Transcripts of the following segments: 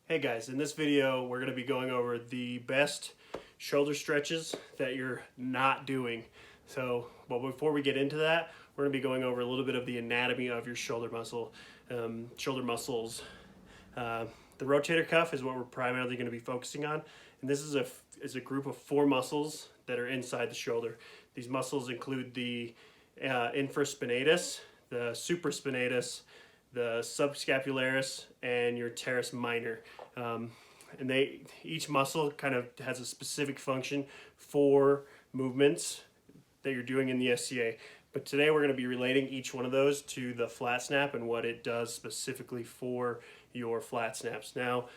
Hey guys, in this video we're going to be going over the best shoulder stretches that you're not doing. But before we get into that, we're going to be going over a little bit of the anatomy of your shoulder muscles. The rotator cuff is what we're primarily going to be focusing on, and this is a group of 4 muscles that are inside the shoulder. These muscles include the infraspinatus, the supraspinatus, the subscapularis, and your teres minor. And each muscle kind of has a specific function for movements that you're doing in the SCA. But today we're going to be relating each one of those to the flat snap and what it does specifically for your flat snaps. Now,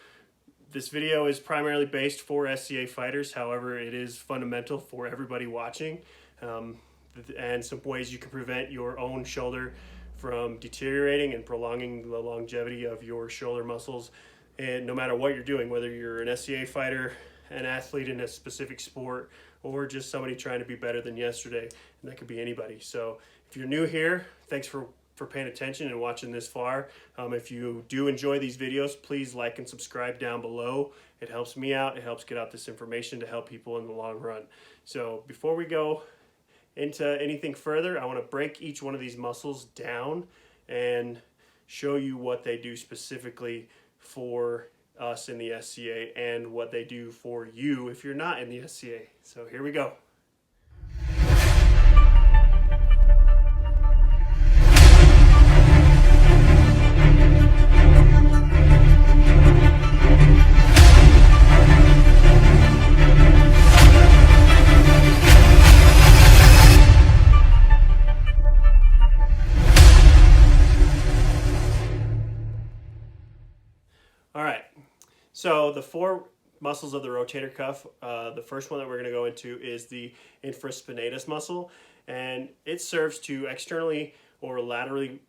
this video is primarily based for SCA fighters. However, it is fundamental for everybody watching, and some ways you can prevent your own shoulder from deteriorating and prolonging the longevity of your shoulder muscles. And no matter what you're doing, whether you're an SCA fighter, an athlete in a specific sport, or just somebody trying to be better than yesterday, and that could be anybody. So if you're new here, thanks for paying attention and watching this far. If you do enjoy these videos, please like and subscribe down below. It helps me out. It helps get out this information to help people in the long run. So before we go into anything further, I want to break each one of these muscles down and show you what they do specifically for us in the SCA and what they do for you if you're not in the SCA. So here we go. All right, so the 4 muscles of the rotator cuff, the first one that we're going to go into is the infraspinatus muscle, and it serves to externally or laterally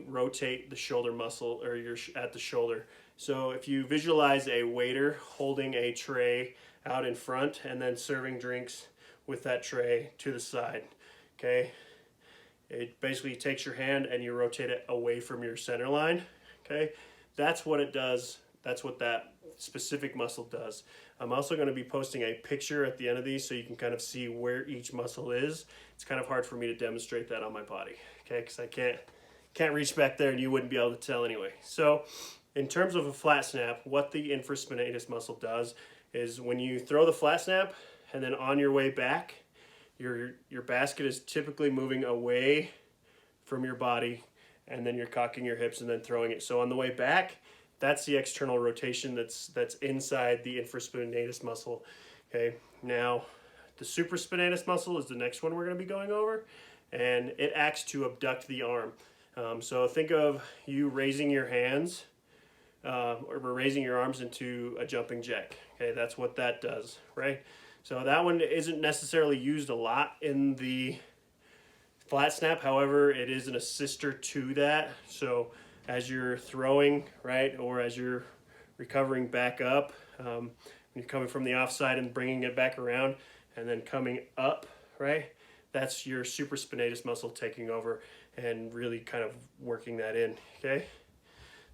rotate the shoulder muscle, or at the shoulder. So if you visualize a waiter holding a tray out in front and then serving drinks with that tray to the side, okay? It basically takes your hand and you rotate it away from your center line, okay? That's what it does. That's what that specific muscle does. I'm also going to be posting a picture at the end of these so you can kind of see where each muscle is. It's kind of hard for me to demonstrate that on my body, okay? Because I can't reach back there and you wouldn't be able to tell anyway. So in terms of a flat snap, what the infraspinatus muscle does is when you throw the flat snap and then on your way back, your basket is typically moving away from your body, and then you're cocking your hips and then throwing it. So on the way back, that's the external rotation that's inside the infraspinatus muscle. Okay, now the supraspinatus muscle is the next one we're going to be going over, and it acts to abduct the arm. So think of you raising your hands or raising your arms into a jumping jack. Okay, that's what that does, right? So that one isn't necessarily used a lot in the flat snap. However, it is an assister to that. So as you're throwing, right, or as you're recovering back up, when you're coming from the offside and bringing it back around and then coming up, right, that's your supraspinatus muscle taking over and really kind of working that in, okay?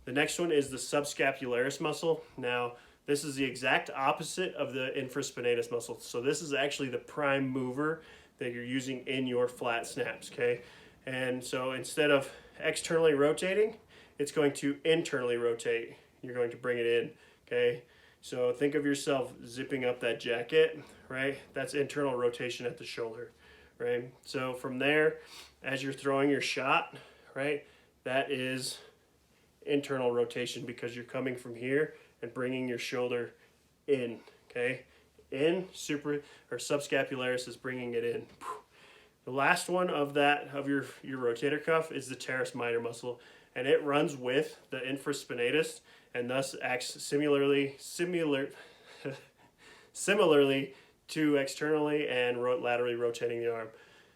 The next one is the subscapularis muscle. Now, this is the exact opposite of the infraspinatus muscle. So this is actually the prime mover that you're using in your flat snaps, okay? And so instead of externally rotating, it's going to internally rotate. You're going to bring it in, okay? So think of yourself zipping up that jacket, right? That's internal rotation at the shoulder, right? So from there, as you're throwing your shot, right, that is internal rotation because you're coming from here and bringing your shoulder in, okay? In, subscapularis is bringing it in. The last one of your rotator cuff is the teres minor muscle, and it runs with the infraspinatus and thus acts similarly to externally and laterally rotating the arm.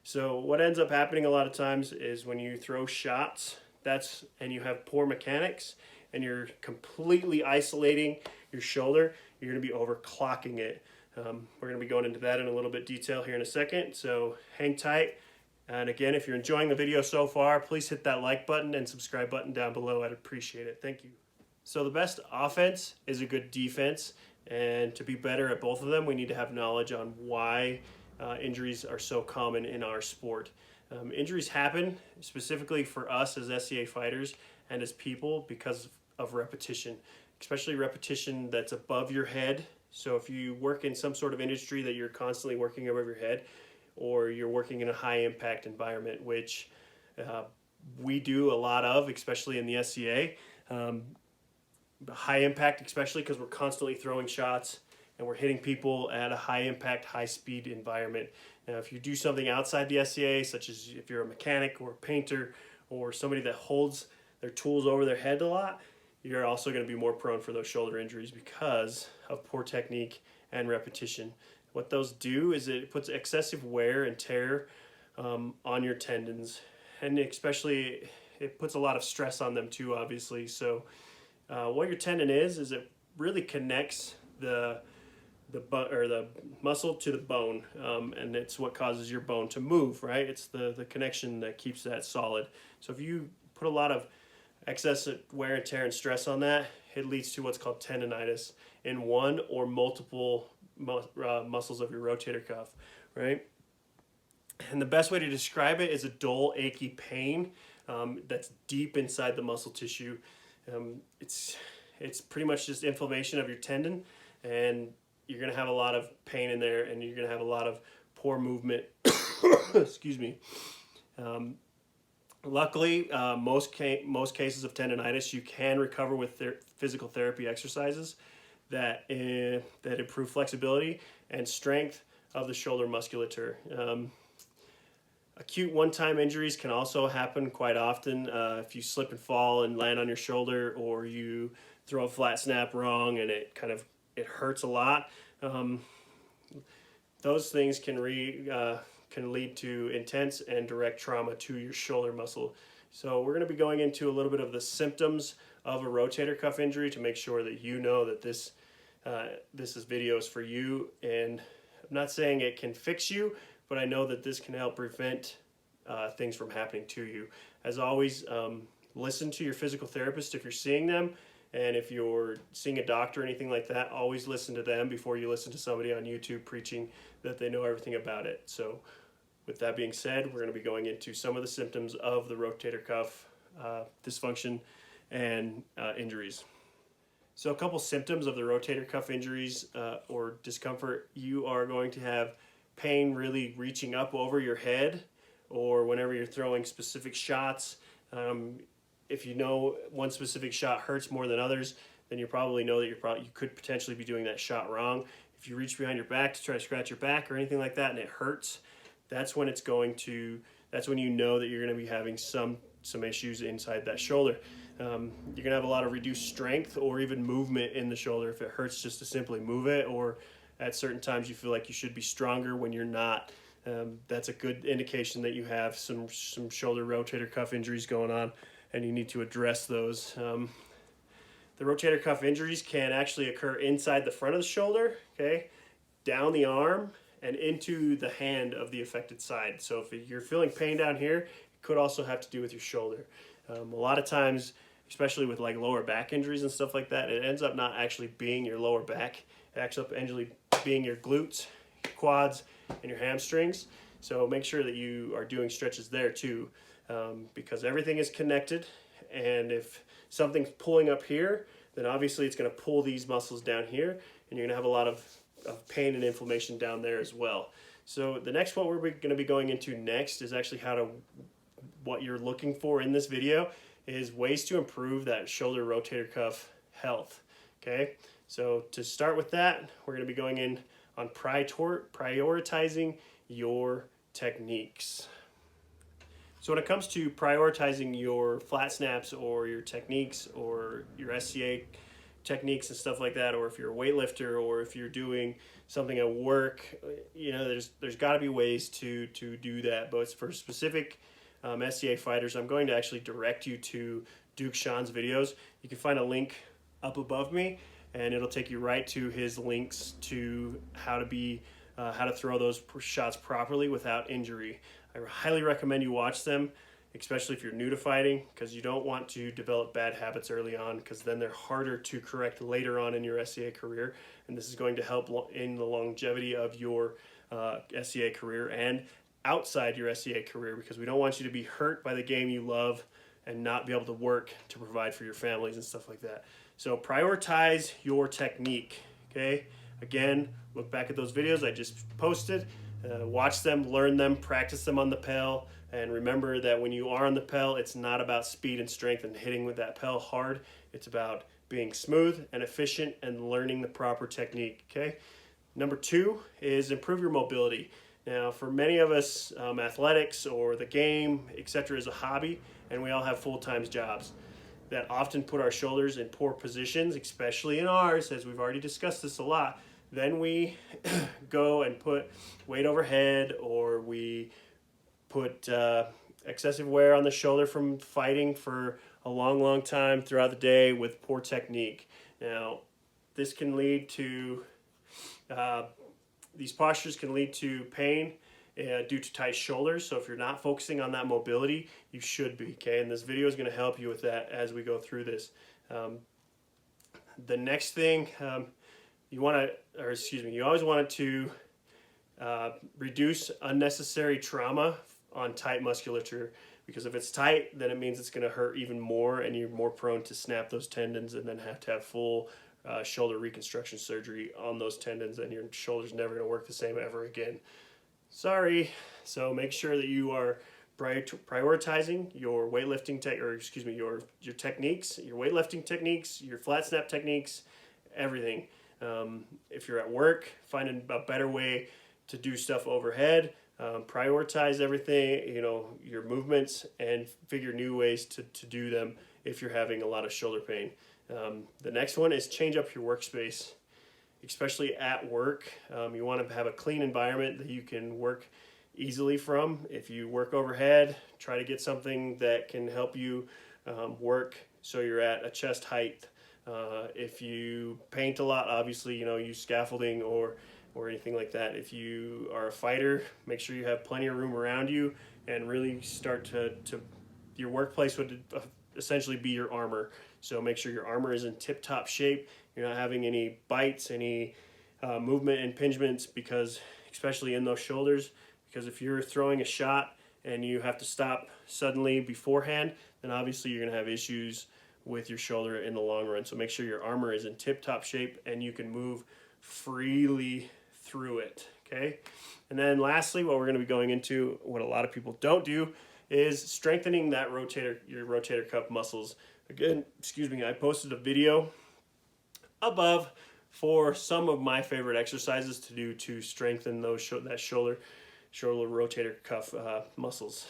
So what ends up happening a lot of times is when you throw shots, and you have poor mechanics and you're completely isolating your shoulder, you're going to be overclocking it. We're going to be going into that in a little bit detail here in a second, so hang tight. And again, if you're enjoying the video so far, please hit that like button and subscribe button down below. I'd appreciate it. Thank you. So the best offense is a good defense, and to be better at both of them, we need to have knowledge on why injuries are so common in our sport. Injuries happen specifically for us as SCA fighters and as people because of repetition, especially repetition that's above your head. So if you work in some sort of industry that you're constantly working above your head, or you're working in a high impact environment, which we do a lot of, especially in the SCA. High impact, especially because we're constantly throwing shots and we're hitting people at a high impact, high speed environment. Now, if you do something outside the SCA, such as if you're a mechanic or a painter or somebody that holds their tools over their head a lot, you're also going to be more prone for those shoulder injuries because of poor technique and repetition. What those do is it puts excessive wear and tear on your tendons, and especially it puts a lot of stress on them too, obviously. So what your tendon is it really connects the muscle to the bone, and it's what causes your bone to move, right? It's the connection that keeps that solid. So if you put a lot of excess wear and tear and stress on that, it leads to what's called tendonitis in one or multiple muscles of your rotator cuff, right? And the best way to describe it is a dull, achy pain that's deep inside the muscle tissue. It's pretty much just inflammation of your tendon, and you're going to have a lot of pain in there, and you're going to have a lot of poor movement. Excuse me. Luckily, most cases of tendonitis you can recover with physical therapy exercises that improve flexibility and strength of the shoulder musculature. Acute one-time injuries can also happen quite often if you slip and fall and land on your shoulder, or you throw a flat snap wrong and it hurts a lot. Those things can lead to intense and direct trauma to your shoulder muscle. So we're going to be going into a little bit of the symptoms of a rotator cuff injury to make sure that you know that this video is for you. And I'm not saying it can fix you, but I know that this can help prevent things from happening to you. As always, listen to your physical therapist if you're seeing them, and if you're seeing a doctor or anything like that, always listen to them before you listen to somebody on YouTube preaching that they know everything about it. So with that being said, we're going to be going into some of the symptoms of the rotator cuff dysfunction and injuries. So a couple symptoms of the rotator cuff injuries or discomfort: you are going to have pain really reaching up over your head, or whenever you're throwing specific shots. If you know one specific shot hurts more than others, then you probably know that you could potentially be doing that shot wrong. If you reach behind your back to try to scratch your back or anything like that and it hurts, that's when you know that you're going to be having some issues inside that shoulder. You're going to have a lot of reduced strength or even movement in the shoulder if it hurts just to simply move it, or at certain times you feel like you should be stronger when you're not. That's a good indication that you have some shoulder rotator cuff injuries going on, and you need to address those. The rotator cuff injuries can actually occur inside the front of the shoulder, okay, down the arm, and into the hand of the affected side. So if you're feeling pain down here, it could also have to do with your shoulder. A lot of times, especially with like lower back injuries and stuff like that, it ends up not actually being your lower back. It actually being your glutes, your quads, and your hamstrings. So make sure that you are doing stretches there too, because everything is connected, and if something's pulling up here, then obviously it's going to pull these muscles down here, and you're going to have a lot of pain and inflammation down there as well. So the next one we're going to be going into next is actually what you're looking for in this video is ways to improve that shoulder rotator cuff health. Okay, so to start with that, we're going to be going in on prioritizing your techniques. So when it comes to prioritizing your flat snaps or your techniques or your SCA techniques and stuff like that, or if you're a weightlifter or if you're doing something at work, there's got to be ways to do that. But for specific SCA fighters, I'm going to actually direct you to Duke Sean's videos. You can find a link up above me, and it'll take you right to his links to how to throw those shots properly without injury. I highly recommend you watch them. especially if you're new to fighting, because you don't want to develop bad habits early on, because then they're harder to correct later on in your SCA career. And this is going to help in the longevity of your SCA career and outside your SCA career, because we don't want you to be hurt by the game you love and not be able to work to provide for your families and stuff like that. So prioritize your technique, okay? Again, look back at those videos I just posted, watch them, learn them, practice them on the pell, and remember that when you are on the pell, it's not about speed and strength and hitting with that pell hard. It's about being smooth and efficient and learning the proper technique, okay? Number 2 is improve your mobility. Now, for many of us, athletics or the game, etc., is a hobby, and we all have full-time jobs that often put our shoulders in poor positions, especially in ours, as we've already discussed this a lot. Then we go and put weight overhead, or we put excessive wear on the shoulder from fighting for a long time throughout the day with poor technique. Now, this can lead to these postures can lead to pain due to tight shoulders. So if you're not focusing on that mobility, you should be, okay? And this video is going to help you with that as we go through this. The next thing you always want to reduce unnecessary trauma on tight musculature, because if it's tight, then it means it's going to hurt even more, and you're more prone to snap those tendons and then have to have full shoulder reconstruction surgery on those tendons, and your shoulder's never going to work the same ever again. Sorry. So make sure that you are prioritizing your weightlifting your techniques, your weightlifting techniques, your flat snap techniques, everything. If you're at work, find a better way to do stuff overhead. Prioritize everything, your movements, and figure new ways to do them if you're having a lot of shoulder pain. The next one is change up your workspace, especially at work. You want to have a clean environment that you can work easily from. If you work overhead, try to get something that can help you work so you're at a chest height. If you paint a lot, obviously, use scaffolding or anything like that. If you are a fighter, make sure you have plenty of room around you, and really start to your workplace would essentially be your armor. So make sure your armor is in tip-top shape. You're not having any bites, any movement impingements, because especially in those shoulders, because if you're throwing a shot and you have to stop suddenly beforehand, then obviously you're going to have issues with your shoulder in the long run. So make sure your armor is in tip-top shape and you can move freely through it, okay? And then lastly, what we're going to be going into, what a lot of people don't do, is strengthening that your rotator cuff muscles. Again, I posted a video above for some of my favorite exercises to do to strengthen that shoulder rotator cuff muscles.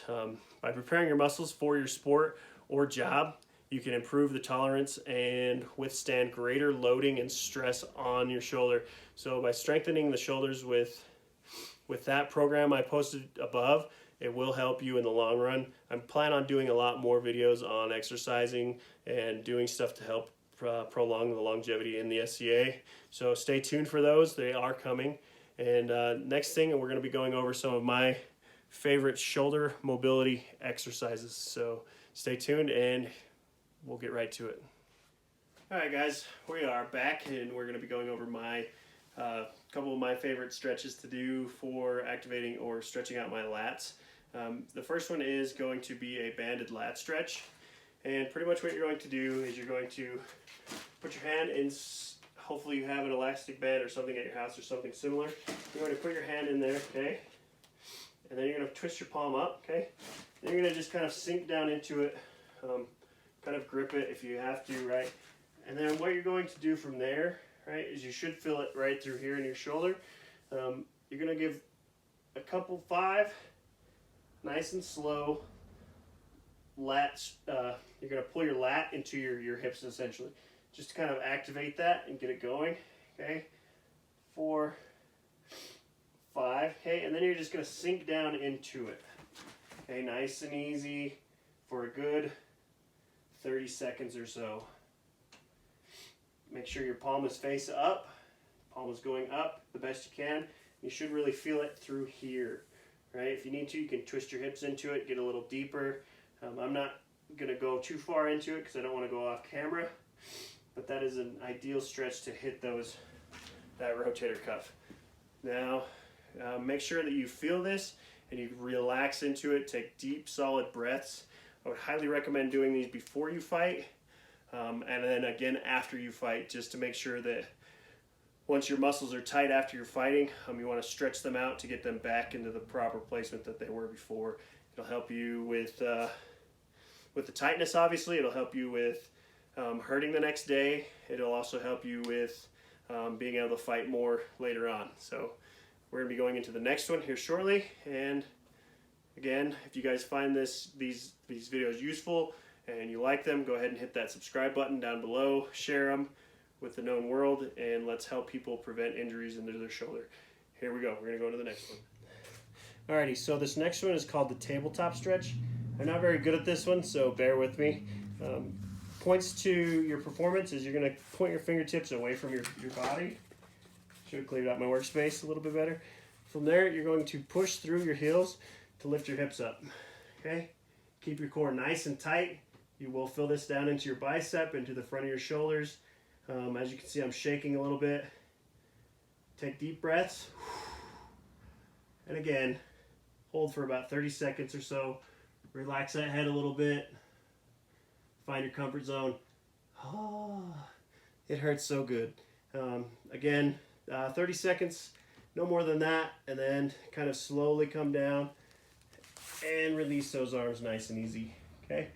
By preparing your muscles for your sport or job, you can improve the tolerance and withstand greater loading and stress on your shoulder. So by strengthening the shoulders with that program I posted above, it will help you in the long run. I'm planning on doing a lot more videos on exercising and doing stuff to help prolong the longevity in the SCA. So stay tuned for those. They are coming. And next thing, we're going to be going over some of my favorite shoulder mobility exercises. So stay tuned and we'll get right to it. All right, guys, we are back, and we're going to be going over my couple of my favorite stretches to do for activating or stretching out my lats. The first one is going to be a banded lat stretch, and pretty much what you're going to do is you're going to put your hand in, hopefully you have an elastic band or something at your house or something similar. You're going to put your hand in there, okay, and then you're going to twist your palm up, okay, then you're going to just kind of sink down into it, kind of grip it if you have to, right, and then what you're going to do from there, right, is you should feel it right through here in your shoulder. You're going to give a couple 5 nice and slow lats. You're going to pull your lat into your hips essentially, just to kind of activate that and get it going. Okay, 4, 5. Okay, and then you're just going to sink down into it. Okay, nice and easy for a good 30 seconds or so. Make sure your palm is face up. Palm is going up the best you can. You should really feel it through here. Right? If you need to, you can twist your hips into it, get a little deeper. I'm not going to go too far into it because I don't want to go off camera, but that is an ideal stretch to hit that rotator cuff. Now, make sure that you feel this and you relax into it. Take deep, solid breaths. I would highly recommend doing these before you fight, and then again after you fight, just to make sure that once your muscles are tight after you're fighting, you want to stretch them out to get them back into the proper placement that they were before. It'll help you with the tightness, obviously. It'll help you with hurting the next day. It'll also help you with being able to fight more later on. So we're going to be going into the next one here shortly. And again, if you guys find these videos useful and you like them, go ahead and hit that subscribe button down below. Share them with the known world, and let's help people prevent injuries into their shoulder. Here we go. We're going to go to the next one. Alrighty, so this next one is called the Tabletop Stretch. I'm not very good at this one, so bear with me. Points to your performance is you're going to point your fingertips away from your body. Should have cleared out my workspace a little bit better. From there, you're going to push through your heels to lift your hips up. Okay? Keep your core nice and tight. You will fill this down into your bicep, into the front of your shoulders. As you can see, I'm shaking a little bit. Take deep breaths. And again, hold for about 30 seconds or so. Relax that head a little bit. Find your comfort zone. Oh, it hurts so good. Again, 30 seconds, no more than that, and then kind of slowly come down and release those arms nice and easy. Okay,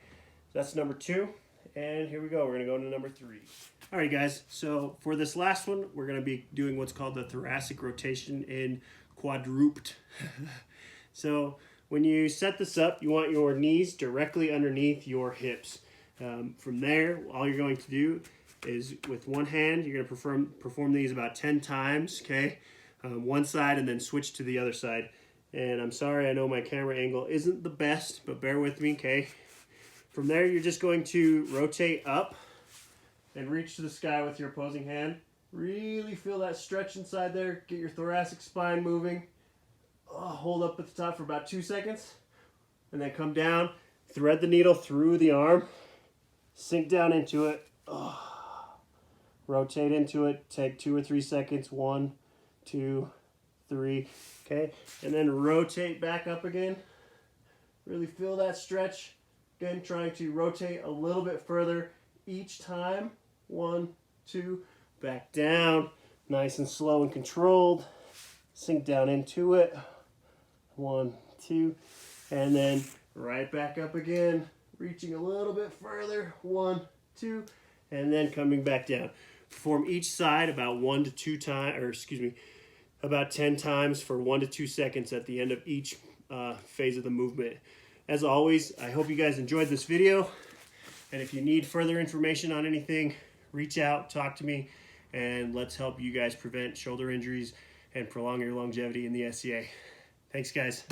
so that's number 2, and here we go. We're going to go into number 3. All right, guys, so for this last one, we're going to be doing what's called the thoracic rotation in quadruped. So when you set this up, you want your knees directly underneath your hips. From there, all you're going to do is with one hand, you're going to perform these about 10 times, okay? One side and then switch to the other side. And I'm sorry, I know my camera angle isn't the best, but bear with me, okay? From there, you're just going to rotate up and reach to the sky with your opposing hand. Really feel that stretch inside there. Get your thoracic spine moving. Hold up at the top for about 2 seconds. And then come down, thread the needle through the arm, sink down into it. Rotate into it. Take 2 or 3 seconds. 1, 2, 3. Okay. And then rotate back up again. Really feel that stretch. Again, trying to rotate a little bit further each time. 1, 2, back down. Nice and slow and controlled. Sink down into it. 1, 2, and then right back up again. Reaching a little bit further. 1, 2, and then coming back down. Perform each side about 1 to 2 times, or excuse me, about 10 times for 1 to 2 seconds at the end of each phase of the movement. As always, I hope you guys enjoyed this video, and if you need further information on anything, reach out, talk to me, and let's help you guys prevent shoulder injuries and prolong your longevity in the SCA. Thanks, guys.